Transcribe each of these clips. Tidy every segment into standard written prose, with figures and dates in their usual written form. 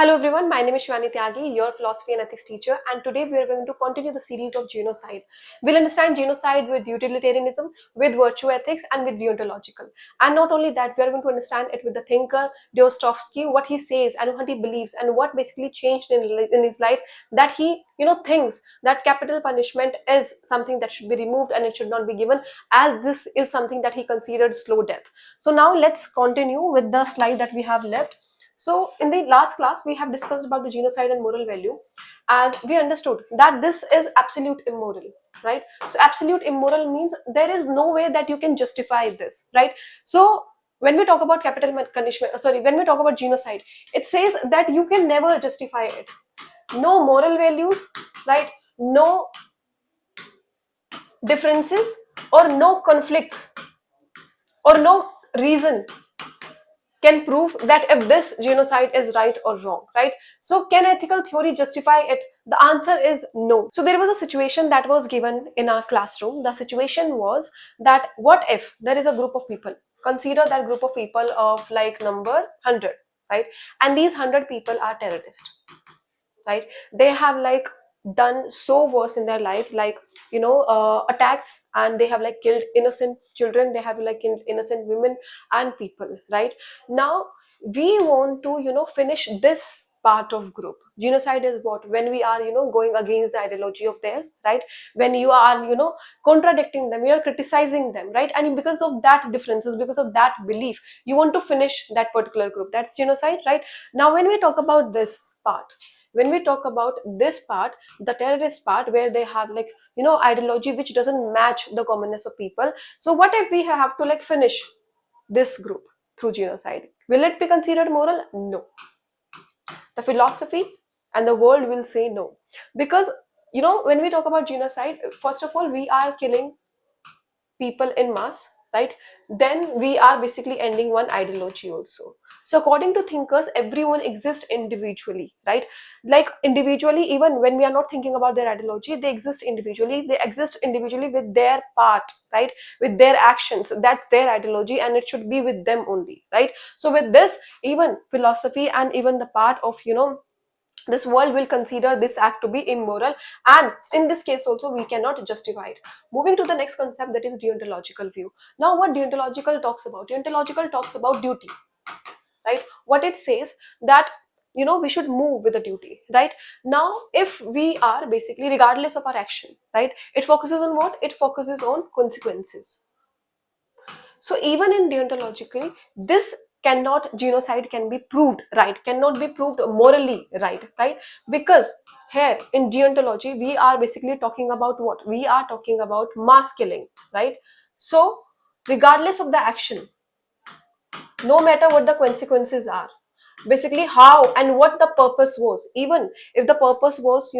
Hello everyone, my name is Shivani Tyagi, your philosophy and ethics teacher, and today we are going to continue the series of genocide. We'll understand genocide with utilitarianism, with virtue ethics, and with deontological. And not only that, we are going to understand it with the thinker Dostoevsky, what he says and what he believes, and what basically changed in his life that he thinks that capital punishment is something that should be removed and it should not be given, as this is something that he considered slow death. So now let's continue with the slide that we have left. So in the last class, we have discussed about the genocide and moral value, as we understood that this is absolute immoral, right? So absolute immoral means there is no way that you can justify this, right? So when we talk about punishment, when we talk about genocide, it says that you can never justify it. No moral values, right? No differences or no conflicts or no reason can prove that if this genocide is right or wrong, right? So can ethical theory justify it? The answer is no. So there was a situation that was given in our classroom. The situation was that what if there is a group of people, consider that group of people of like number 100, right? And these 100 people are terrorists, right? They have like done so worse in their life, like attacks, and they have like killed innocent children, they have like killed innocent women and people, right? Now we want to finish this part of group. Genocide is what, when we are going against the ideology of theirs, right? When you are contradicting them, you are criticizing them, right? And because of that differences, because of that belief, you want to finish that particular group. That's genocide, right? Now when we talk about this part, when we talk about this part, the terrorist part, where they have like ideology which doesn't match the commonness of people, so what if we have to like finish this group through genocide? Will it be considered moral? No. The philosophy and the world will say no, because when we talk about genocide, first of all we are killing people in mass, right? Then we are basically ending one ideology also. So according to thinkers, everyone exists individually, right? Like individually, even when we are not thinking about their ideology, they exist individually. They exist individually with their part, right? With their actions. That's their ideology and it should be with them only, right? So with this, even philosophy and even the part of this world will consider this act to be immoral, and in this case also we cannot justify it. Moving to the next concept, that is deontological view. Now what deontological talks about? Deontological talks about duty, right? What it says that we should move with the duty, right? Now if we are basically, regardless of our action, right, it focuses on what? It focuses on consequences. So even in deontologically, this cannot, genocide can be proved right, cannot be proved morally right? Because here in deontology we are basically talking about what? We are talking about mass killing, right? So regardless of the action, no matter what the consequences are, basically how and what the purpose was, even if the purpose was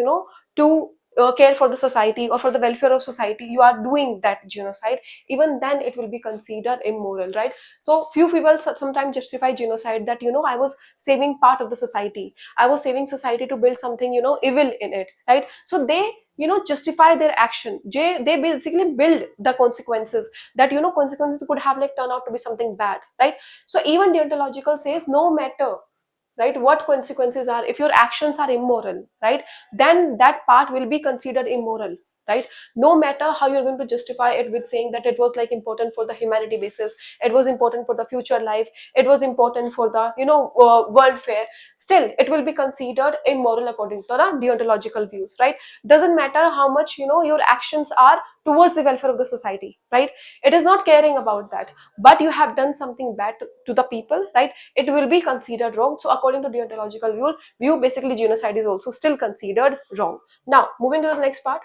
to care for the society or for the welfare of society, you are doing that genocide, even then it will be considered immoral, right? So few people sometimes justify genocide that I was saving part of the society, I was saving society to build something evil in it, right? So they justify their action. They basically build the consequences, that consequences could have like turned out to be something bad, right? So even deontological says no matter, right, what consequences are, if your actions are immoral, right, then that part will be considered immoral, right? No matter how you're going to justify it with saying that it was like important for the humanity basis, it was important for the future life, it was important for the welfare, still it will be considered immoral according to the deontological views, right? Doesn't matter how much your actions are towards the welfare of the society, right? It is not caring about that, but you have done something bad to the people, right? It will be considered wrong. So according to deontological view, basically genocide is also still considered wrong. Now moving to the next part,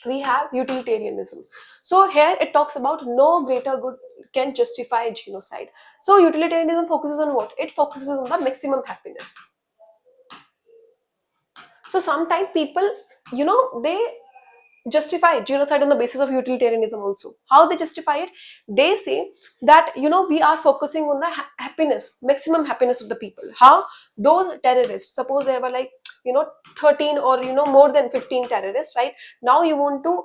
we have utilitarianism. So here it talks about no greater good can justify genocide. So utilitarianism focuses on what? It focuses on the maximum happiness. So sometimes people they justify genocide on the basis of utilitarianism also. How they justify it? They say that we are focusing on the happiness, maximum happiness of the people. How? Those terrorists, suppose there were like 13 or more than 15 terrorists, right? Now you want to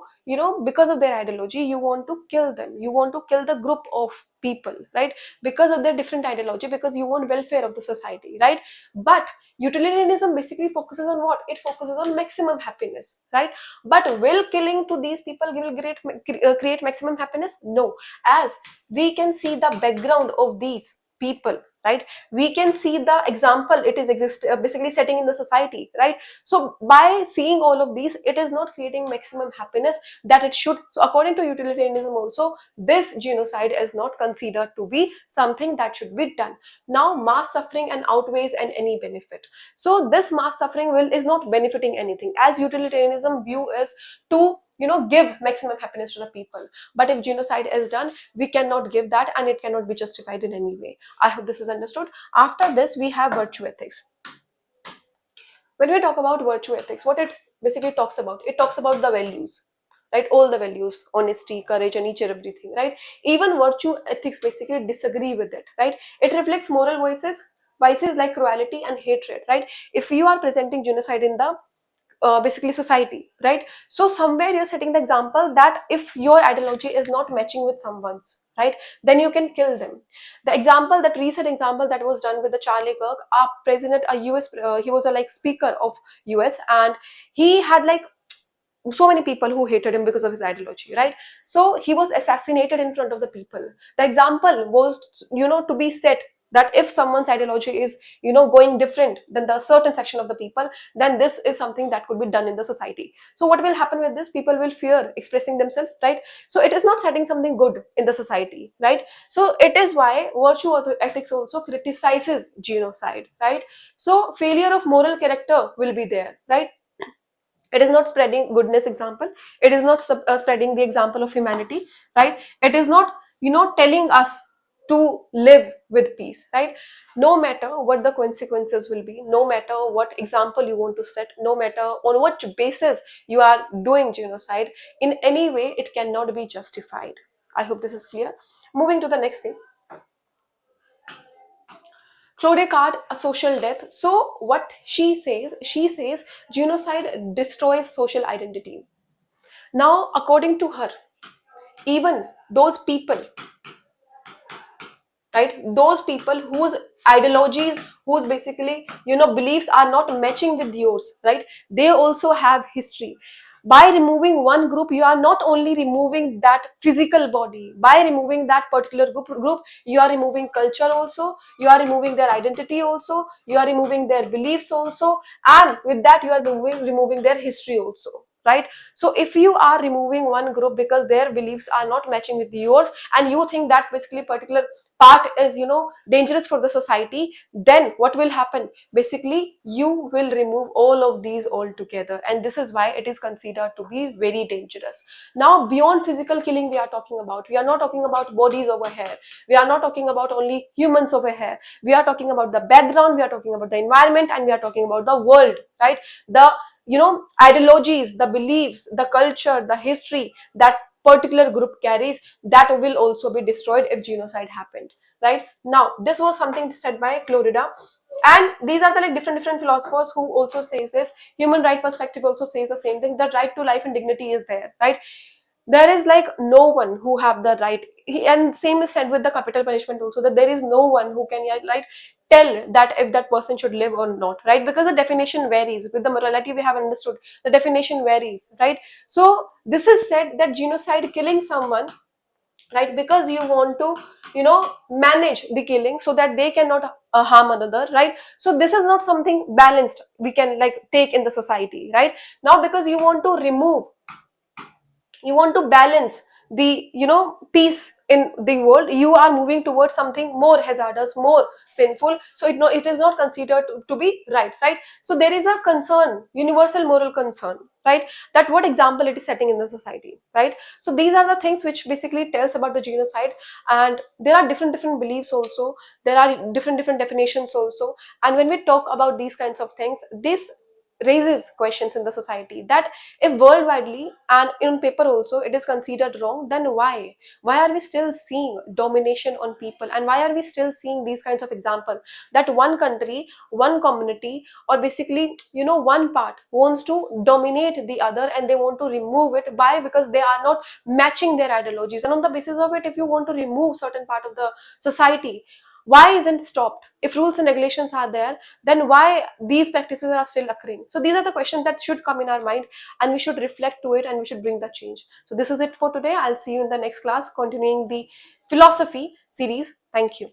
because of their ideology, you want to kill them, you want to kill the group of people, right? Because of their different ideology, because you want welfare of the society, right? But utilitarianism basically focuses on what? It focuses on maximum happiness, right? But will killing to these people will create maximum happiness? No. As we can see the background of these people, right? We can see the example it is basically setting in the society, right? So by seeing all of these, it is not creating maximum happiness that it should. So according to utilitarianism also, this genocide is not considered to be something that should be done. Now mass suffering and outweighs and any benefit. So this mass suffering will is not benefiting anything, as utilitarianism view is to give maximum happiness to the people. But if genocide is done, we cannot give that, and it cannot be justified in any way. I hope this is understood. After this, we have virtue ethics. When we talk about virtue ethics, what it basically talks about, it talks about the values, right? All the values, honesty, courage, and each and everything, right? Even virtue ethics basically disagree with it, right? It reflects moral vices like cruelty and hatred, right? If you are presenting genocide in the basically society, right? So somewhere you're setting the example that if your ideology is not matching with someone's, right, then you can kill them. The example, that recent example that was done with the Charlie Kirk, a president, a US, he was a like speaker of US, and he had like so many people who hated him because of his ideology, right? So he was assassinated in front of the people. The example was, to be set that if someone's ideology is, going different than the certain section of the people, then this is something that could be done in the society. So what will happen with this? People will fear expressing themselves, right? So it is not setting something good in the society, right? So it is why virtue ethics also criticizes genocide, right? So failure of moral character will be there, right? It is not spreading goodness example. It is not spreading the example of humanity, right? It is not, telling us to live with peace, right? No matter what the consequences will be, no matter what example you want to set, no matter on what basis you are doing genocide, in any way it cannot be justified. I hope this is clear. Moving to the next thing, Claude Card, a social death. So what she says genocide destroys social identity. Now, according to her, even those people, right, those people whose ideologies, whose basically, beliefs are not matching with yours, right, they also have history. By removing one group, you are not only removing that physical body. By removing that particular group, you are removing culture also, you are removing their identity also, you are removing their beliefs also, and with that you are removing their history also, right? So if you are removing one group because their beliefs are not matching with yours, and you think that basically particular part is, dangerous for the society, then what will happen? Basically you will remove all of these altogether, and this is why it is considered to be very dangerous. Now beyond physical killing we are talking about, we are not talking about bodies over here, we are not talking about only humans over here, we are talking about the background, we are talking about the environment, and we are talking about the world, right? The, ideologies, the beliefs, the culture, the history that particular group carries, that will also be destroyed if genocide happened, right? Now this was something said by Florida, and these are the like different philosophers who also says this. Human right perspective also says the same thing, that right to life and dignity is there, right? There is like no one who have the right, and same is said with the capital punishment also, that there is no one who can, yeah, right, tell that if that person should live or not, right? Because the definition varies. With the morality we have understood, the definition varies, right? So this is said that genocide, killing someone, right, because you want to, manage the killing so that they cannot harm another, right? So this is not something balanced we can like take in the society, right? Now because you want to balance the, peace in the world, you are moving towards something more hazardous, more sinful, so it is not considered to be right? So there is a concern, universal moral concern, right, that what example it is setting in the society, right? So these are the things which basically tells about the genocide, and there are different beliefs also, there are different definitions also, and when we talk about these kinds of things, this raises questions in the society that if worldwidely and in paper also it is considered wrong, then why are we still seeing domination on people, and why are we still seeing these kinds of example that one country, one community, or basically one part wants to dominate the other and they want to remove it by because they are not matching their ideologies, and on the basis of it if you want to remove certain part of the society, why isn't stopped? If rules and regulations are there, then why these practices are still occurring? So these are the questions that should come in our mind, and we should reflect to it, and we should bring the change. So this is it for today. I'll see you in the next class continuing the philosophy series. Thank you.